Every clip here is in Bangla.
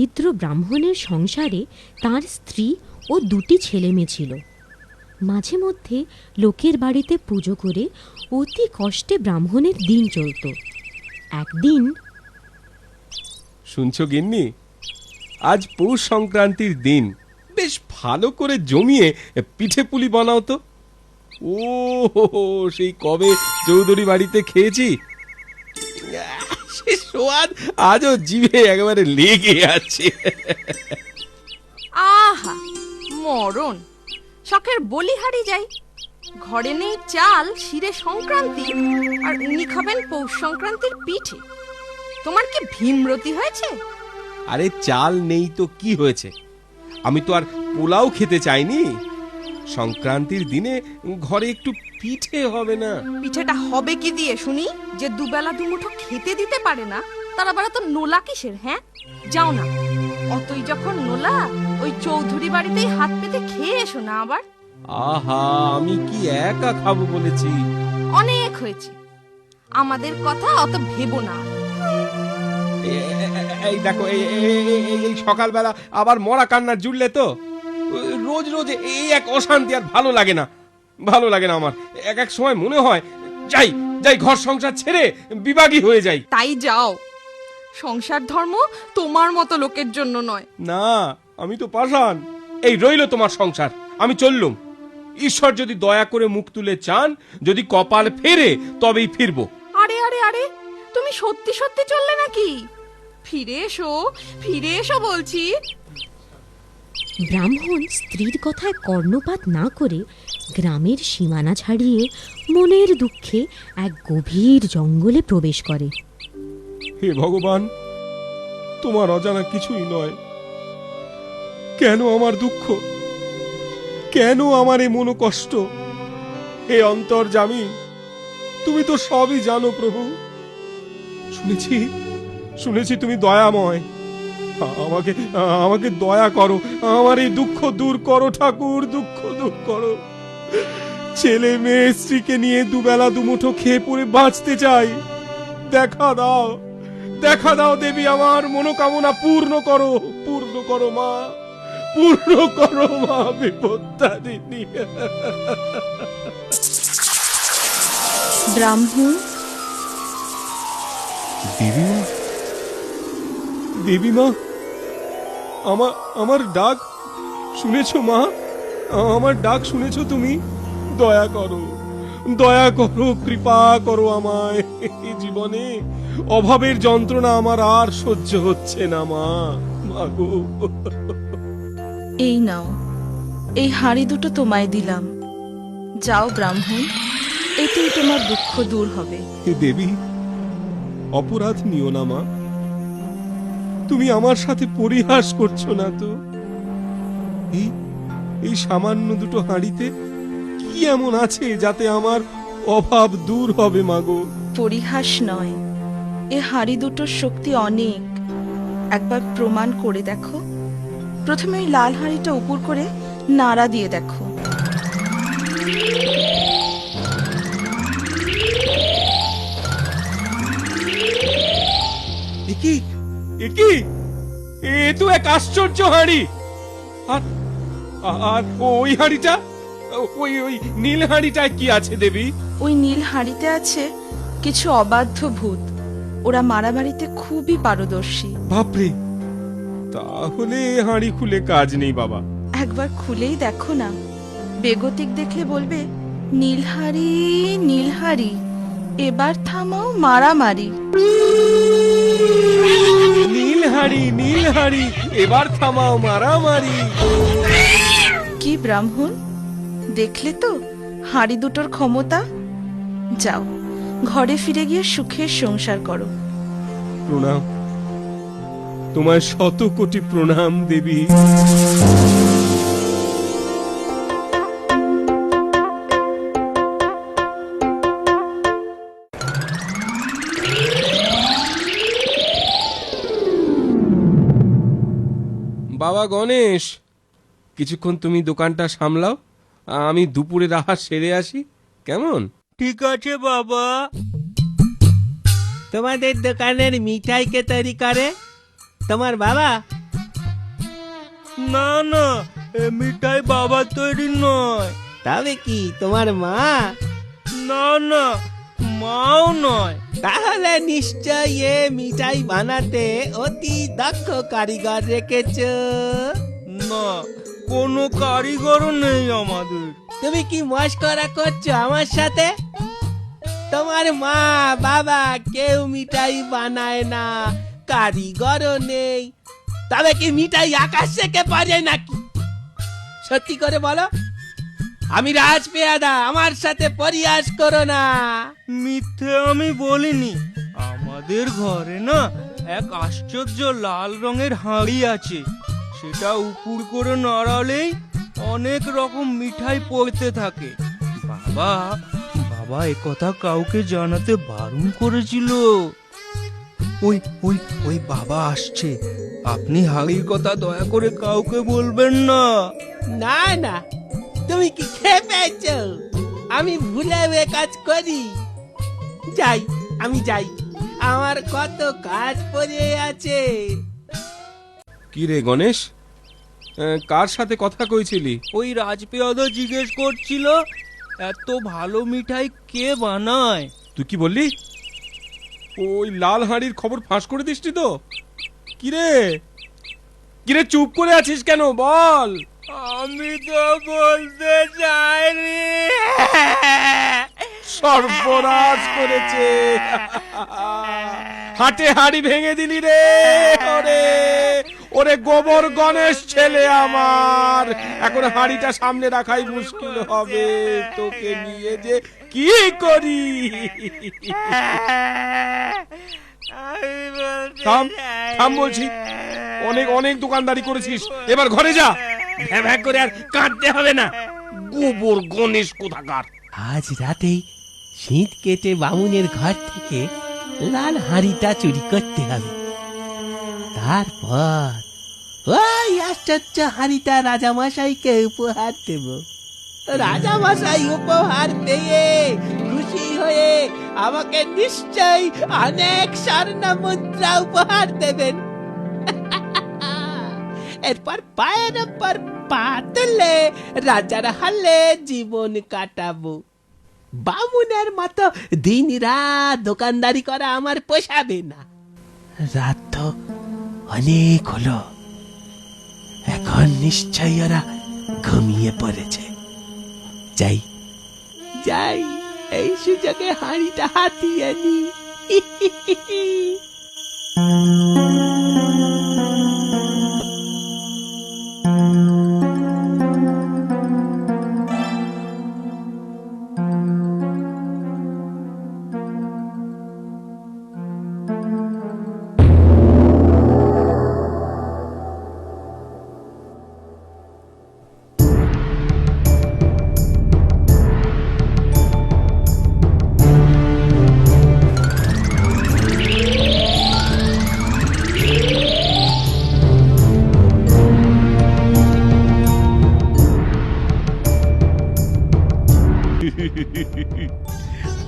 দরিদ্র ব্রাহ্মণের সংসারে তার স্ত্রী ও 2টি ছেলে মেয়ে ছিল। মাঝে মধ্যে লোকের বাড়িতে পুজো করে অতি কষ্টে ব্রাহ্মণের দিন চলত। একদিন, শুনছো গিন্নি, আজ পৌষ সংক্রান্তির দিন, বেশ ভালো করে জমিয়ে পিঠে পুলি বানাও তো। ও সেই কবে চৌধুরী বাড়িতে খেয়েছি, সে স্বাদ আজও জিভে একেবারে লেগে আছে। আহা মরণ, শখের বলিহারি যাই। ঘরে নেই চাল, শিরে সংক্রান্তি, আর উনি খাবেন পৌষ সংক্রান্তির পিঠে। তোমার কি ভীমরতি হয়েছে? আরে চাল নেই তো কি হয়েছে, আমি তো আর পোলাও খেতে চাইনি। সংক্রান্তির দিনে ঘরে একটু পিঠে হবে না? পিঠেটা হবে কি দিয়ে শুনি? যে দুবেলা দুমুঠো খেতে দিতে পারে না, তার আবার তো নোলা কিসের? হ্যাঁ, যাও না, অতই যখন নোলা, ওই চৌধুরী বাড়িতেই হাত পেতে খেয়ে এসো না আবার। আহা, আমি কি একা খাবো বলেছি? অনেক হয়েছে, আমাদের কথা অত ভেবো না। এই দেখো, এই সকালবেলা আবার মরা কান্নার জুড়লে তো। রোজ রোজ এই এক অশান্তি, আর ভালো লাগে না, ভালো লাগে না আমার। এক এক সময় মনে হয় যাই যাই, ঘর সংসার ছেড়ে বিভাগী হয়ে যাই। তাই যাও, সংসার ধর্ম তোমার মতো লোকের জন্য নয়। না, আমি তো পাষাণ। এই রইল তোমার সংসার, আমি চললুম। ঈশ্বর যদি দয়া করে মুখ তুলে চান, যদি কপাল ফেরে, তবেই ফিরবো। আরে আরে আরে, তুমি সত্যি সত্যি চললে নাকি? ফিরে এসো, ফিরে এসো বলছি। ব্রাহ্মণ স্ত্রীর কথায় কর্ণপাত না করে গ্রামের সীমানা ছাড়িয়ে মনের দুঃখে এক গভীর জঙ্গলে প্রবেশ করে। হে ভগবান, তোমার অজানা কিছুই নয়। কেন আমার দুঃখ, কেন আমার এই মনোকষ্ট? হে অন্তর্যামী, তুমি তো সবই জানো প্রভু। শুনেছি শুনেছি তুমি দয়াময়। আমাকে আমাকে দয়া করো, আমার এই দুঃখ দূর করো ঠাকুর, দুঃখ দূর করো। ছেলে মেয়ে স্ত্রীকে নিয়ে দুবেলা দুমুঠো খেয়ে পড়ে বাঁচতে চাই। দেখা দাও, দেখা দাও দেবী, আমার মনোকামনা পূর্ণ করো, পূর্ণ করো মা, পূর্ণ করো মা বিপত্তারিণী। ব্রাহ্মণ, দেবীমা, দেবীমা, আমার ডাক শুনেছো মা? আমার ডাক শুনেছো তুমি? দয়া করো, দয়া করো, কৃপা করো আমায়। জীবনে অভাবের যন্ত্রণা আমার আর সহ্য হচ্ছে না মা, মাগো। এই নাও, এই হাঁড়ি দুটো তোমায় দিলাম। যাও ব্রাহ্মণ, এতেই তোমার দুঃখ দূর হবে। হে দেবী, অপরাধ নিও না মা, তুমি আমার সাথে পরিহাস করছো না তো? এই সামান্য দুটো হাঁড়িতে কি এমন আছে যাতে আমার অভাব দূর হবে মাগো? পরিহাস নয়, এ হাঁড়ি দুটোর শক্তি অনেক। একবার প্রমাণ করে দেখো। প্রথমে ওই লাল হাঁড়িটা উপর করে নাড়া দিয়ে দেখো। একি একি, এ তো এক আশ্চর্য হাঁড়ি। আর আর ওই হাঁড়িটা, ওই নীল হাঁড়িটায় কি আছে দেবী? ওই নীল হাঁড়িতে আছে কিছু অবাধ্য ভূত। ওরা মারামারিতে খুবই পারদর্শী। বাপরে, তাহলে হাঁড়ি খুলে কাজ নেই বাবা। একবার খুলেই দেখো না, বেগতিক দেখলে বলবে, নীলহারি নীলহারি, এবার থামাও মারামারি। নীল হাঁড়ি, এবার থামাও মারামারি। কি ব্রাহ্মণ, দেখলে তো হাঁড়ি দুটোর ক্ষমতা? যাও, ঘরে ফিরে গিয়ে সুখের সংসার করো। প্রণাম, তোমায় শত কোটি প্রণাম দেবী। বাবা গণেশ, কিছুক্ষণ তুমি দোকানটা সামলাও, আমি দুপুরের আহার সেরে আসি, কেমন? ঠিক আছে বাবা। তোমাদের দোকানের মিঠাই কে তৈরি করে? তোমার বাবা? না না, এ মিঠাই বাবার তৈরি নয়। তবে কি তোমার মা? না না, মাও নয়। তাহলে নিশ্চয় এ মিঠাই বানাতে অতি দক্ষ কারিগর রেখেছ। না, কোনো কারিগরও নেই আমাদের। তুমি কি মস্করা করছো আমার সাথে? তোমার মা বাবা কেউ মিঠাই বানায় না, কারিগরও নেই। তবে কি মিঠাই আকাশ থেকে পারে নাকি? সত্যি করে বলো। আমি রাজ পেয়াদা, আমার সাথে পরিহাস করো না। মিথ্যে আমি বলিনি। আমাদের ঘরে না এক আশ্চর্য লাল রঙের হাঁড়ি আছে। সেটা উপুর করে নাড়ালেই অনেক রকম মিঠাই পড়তে থাকে। বাবা বাবা একথা কাউকে জানাতে বারণ করেছিল। ওই ওই ওই বাবা আসছে। আপনি হাঁড়ির কথা দয়া করে কাউকে বলবেন না। না না, তুমি কি খেয়ে পেয়েছ? আমি ভুলে এ কাজ করি। যাই, আমি যাই, আমার কত কাজ পড়ে আছে। কি রে গণেশ, কার সাথে কথা কইছিলি? ওই রাজপেয়াদা জিজ্ঞেস করছিল এত ভালো মিঠাই কে বানায়। তুই কি বললি? ওই লাল হাঁড়ির খবর ফাঁস করে দিসনি তো? কিরে কিরে চুপ করে আছিস কেন, বল। আমি তো বলতে চাইনি। সর্বনাশ করেছে। হাটে হাঁড়ি ভেঙে দিলি রে। ওরে ওরে গোবর গণেশ ছেলে আমার, এখন হাঁড়িটা সামনে রাখাই মুশকিল হবে। তোকে নিয়ে যে কি করি। থাম থাম বলছি। অনেক অনেক দোকানদারি করেছিস, এবার ঘরে যা। ভ্যাঁ ভ্যাঁ করে আর কাঁদতে হবে না। গোবর গণেশ কোথাকার। আজ রাতেই শীত কেটে বামুনের ঘর থেকে লাল হাঁড়িটা চুরি করতে হবে। তারপর ওই আশ্চর্য হাঁড়িটা রাজামশাইকে উপহার দেব। রাজামশাই উপহার পেয়ে খুশি হয়ে আমাকে নিশ্চয়ই অনেক স্বর্ণ মুদ্রা উপহার দেবেন। এরপর পায়ের উপর পা তুলে রাজার হালে জীবন কাটাবো। বামুনের মতো দিন রাত দোকানদারি করা আমার পোষাবে না। রাত তো অনেক হলো, এখন নিশ্চয়ই ওরা ঘুমিয়ে পড়েছে। যাই যাই, এই সুযোগে হাঁড়িটা হাতিয়ে নি।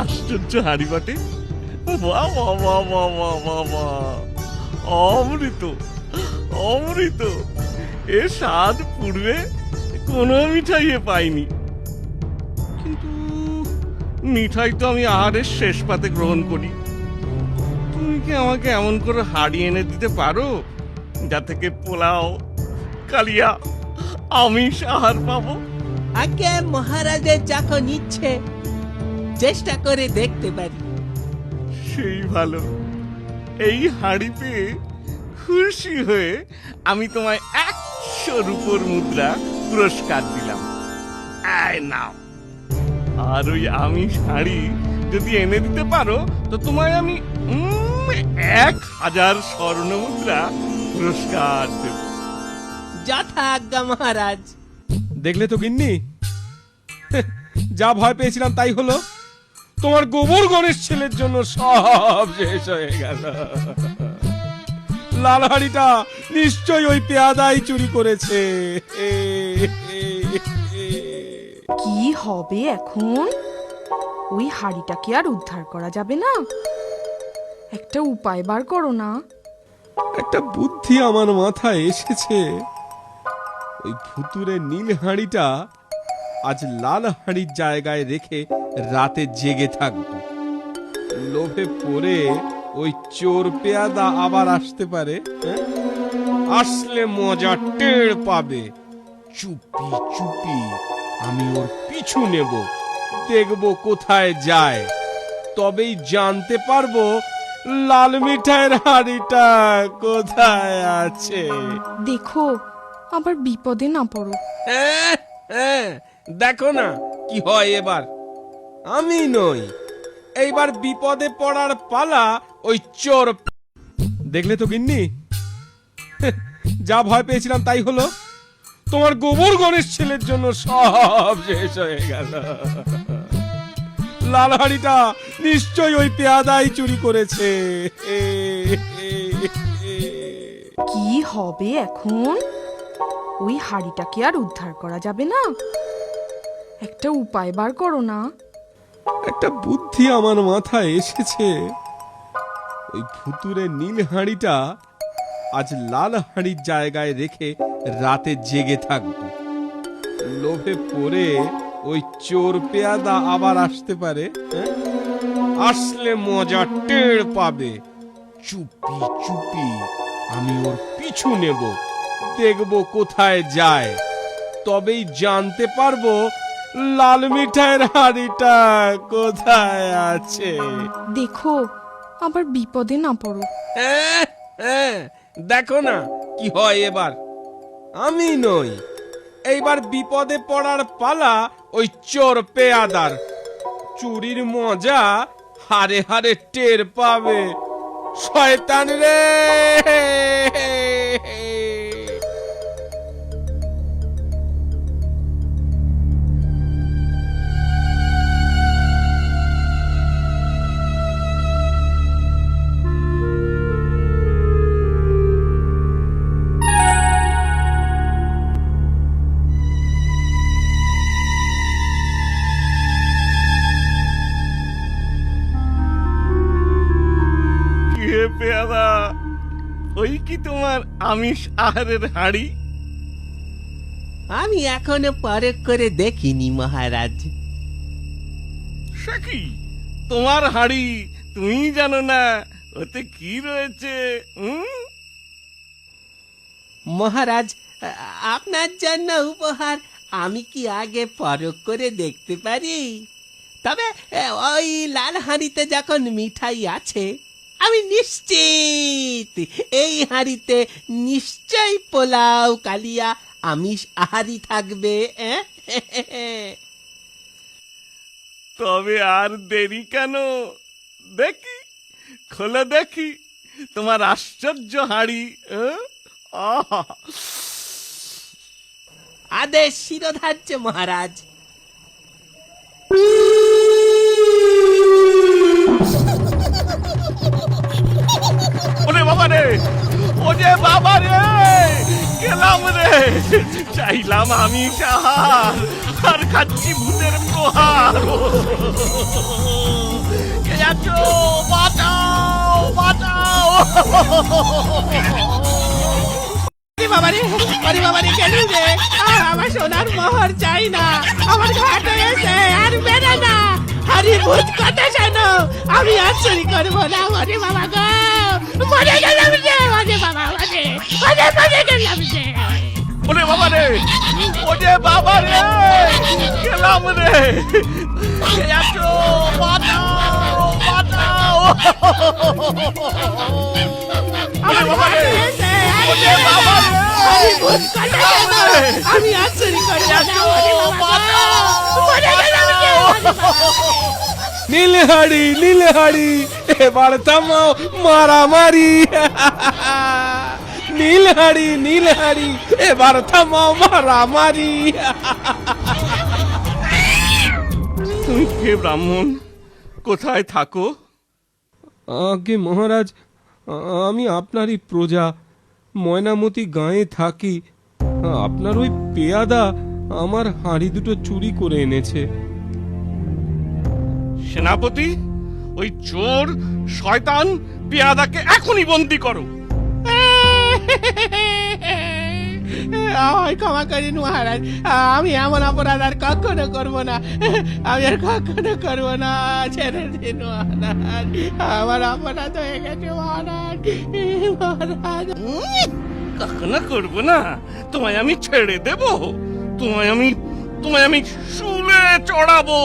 আশ্চর্য হাড়ি বাটে। বাহ বাহ বাহ বাহ বাহ বাহ বাহ, অমৃত অমৃত। এর স্বাদ পূর্বে কোনো মিঠাইয়ে পাইনি। কিন্তু মিঠাই তো আমি আহারের শেষ পাতে গ্রহণ করি। তুমি কি আমাকে এমন করে হাড়ি এনে দিতে পারো যা থেকে পোলাও, কালিয়া, আমিষ আহার পাবো? আগে মহারাজের যখন ইচ্ছে চেষ্টা করে দেখতে পারি। সেই ভালো। এই হাড়ি পেয়ে খুশি হয়ে আমি তোমায় 100 রূপোর মুদ্রা পুরস্কার দিলাম। আয় নাও। আর ওই আমিষ হাড়ি যদি এনে দিতে পারো তো তোমায় আমি 1000 স্বর্ণ মুদ্রা পুরস্কার দেব। যথা আজ্ঞা মহারাজ। দেখলে তো গিন্নি, যা ভয় পেয়েছিলাম তাই হলো। তোমার গোবর গণেশ ছেলের জন্য সব শেষ হয়ে গেল। লাল হাঁড়িটা নিশ্চয়ই ওই পেয়াদাই চুরি করেছে। কি হবে এখন? ওই হাড়িটাকে আর উদ্ধার করা যাবে না? একটা উপায় বার করো না। একটা বুদ্ধি আমার মাথায় এসেছে, ওই ভুতুরে নীল হাঁড়িটা আজ লাল হাঁড়ির জায়গায় রেখে রাতে জেগে থাকবো। লোভে পড়ে ওই চোর পেয়াদা আবার আসতে পারে, হ্যাঁ? আসলে মজা টের পাবে। চুপি চুপি আমি ওর পিছু নেব, দেখব কোথায় যায়, তবেই জানতে পারবো লাল মিঠাইয়ের হাঁড়িটা কোথায় আছে। দেখো আবার বিপদে না পড়ো। হ্যাঁ, হ্যাঁ, দেখো না কি হয় এবার। আমি নই, এইবার বিপদে পড়ার পালা ওই চোর। দেখলে তো গিন্নি, যা ভয় পেয়েছিলাম তাই হলো। তোমার গোবর গণেশ ছেলের জন্য সব শেষ হয়ে গেল। লাল হাঁড়িটা নিশ্চয়ই ওই পেয়াদাই চুরি করেছে। কি হবে এখন? ওই হাড়িটাকে আর উদ্ধার করা যাবে না? একটা উপায় বার করো না। একটা বুদ্ধি আমার মাথায় এসেছে। ওই ভুতুরে নীল হাঁড়িটা আজ লাল হাঁড়ির জায়গায় রেখে রাতে জেগে থাকবো। লোভে পড়ে ওই চোর পেয়াদা আবার আসতে পারে, হ্যাঁ? আসলে মজা টের পাবে। চুপি চুপি আমি ওর পিছু নেব, দেখব কোথায় যায়, তবেই জানতে পারবো লাল মিঠাইয়ের হাঁড়িটা কোথায় আছে। দেখো আবার বিপদে না পড়ো। হ্যাঁ, হ্যাঁ, দেখো না কি হয় এবার। আমি নই, এইবার বিপদে পড়ার পালা ওই চোর পেয়াদার। চুরির মজা হারে হারে টের পাবে। শয়তান রে! কে পেয়াদা, ওই কি তোমার আমিষ আহারের হাঁড়ি? আমি এখনো পরখ করে দেখিনি মহারাজ। সে কি, তোমার হাঁড়ি তুমি জানো না ওতে কি রয়েছে? মহারাজ, আপনার জন্য উপহার আমি কি আগে পরখ করে দেখতে পারি? তবে ওই লাল হাঁড়িতে যখন মিঠাই আছে, আমি নিশ্চিত এই হাঁড়িতে নিশ্চয় পোলাও কালিয়া আমিষ আহারি থাকবে। তবে আর দেরি কেন? দেখি, খোলো দেখি তোমার আশ্চর্য হাঁড়ি। আহা! আদেশ শিরোধার্য মহারাজ। ওরে বাবা রে, ওরে বাবা রে, গেলাম রে। চাইলাম আমি সাহার, আর খাচ্ছি ভূতের প্রহার। কে আছো? বাঁচাও, বাঁচাও! আমার সোনার মোহর চাই না, আমার ঘাটে এসে আর বেড়ে না। হারি ভূত কথা শোনো, আমি আর চুরি করবো না। ওরে বাবা গো, মরে গেলাম রে। ওরে বাবা, মরে গেলাম রে। ওরে বাবা রে, ওরে বাবা রে, গেলাম রে। কে আছো? বাঁচাও, বাঁচাও! ওরে বাবা রে, ওরে বাবা রে, হারি ভূত কথা শোনো, আমি আর চুরি করবো না। ওরে বাবা গো, মরে গেলাম রে। নীল হাঁড়ি, নীল হাঁড়ি, এবার থামাও মারামারি। নীল হাঁড়ি, নীল হাঁড়ি, এবার থামাও মারামারি। তুমি কে ব্রাহ্মণ? কোথায় থাকো? আগে মহারাজ, আমি আপনারই প্রজা, ময়নামতি গাঁয়ে থাকি। আপনার ওই পেয়াদা আমার হাঁড়ি দুটো চুরি করে এনেছে। সেনাপতি, ওই চোর শয়তান পেয়াদাকে এখনই বন্দি করো। আমার আমায় ক্ষমা করুন মহারাজ। আমি এমন অপরাধ আর কখনো করব না, আমি আর কখনো করব না। ছেড়ে দিন মহারাজ, আমার অপরাধ হয়ে গেছে মহারাজ। মহারাজ কখনো করবো না? তোমায় আমি ছেড়ে দেব? তোমায় আমি শুলে চড়াবো।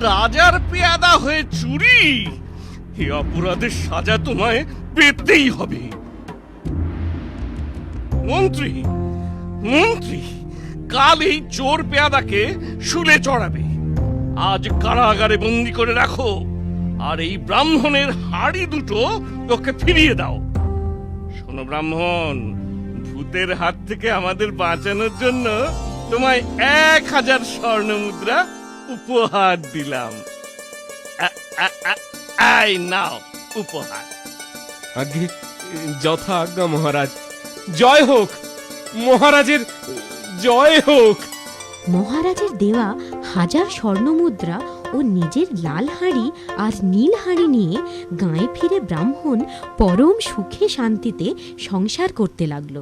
রাজার পেয়াদা হয়ে চুরি, এই অপরাধের সাজা তোমায় পেতেই হবে। মন্ত্রী, মন্ত্রী, কাল এই চোর পেয়াদাকে শুলে চড়াবে। আজ কারাগারে বন্দি করে রাখো, আর এই ব্রাহ্মণের হাড়ি দুটো ওকে ফিরিয়ে দাও। শোনো ব্রাহ্মণ, ভূতের হাত থেকে আমাদের বাঁচানোর জন্য তোমায় 1000 স্বর্ণ মুদ্রা উপহার দিলাম। এই নাও উপহার। আজ্ঞে, যথা আজ্ঞা মহারাজ। জয় হোক, মহারাজের জয় হোক। মহারাজের দেওয়া 1000 স্বর্ণমুদ্রা ও নিজের লাল হাঁড়ি আর নীল হাঁড়ি নিয়ে গাঁয়ে ফিরে ব্রাহ্মণ পরম সুখে শান্তিতে সংসার করতে লাগলো।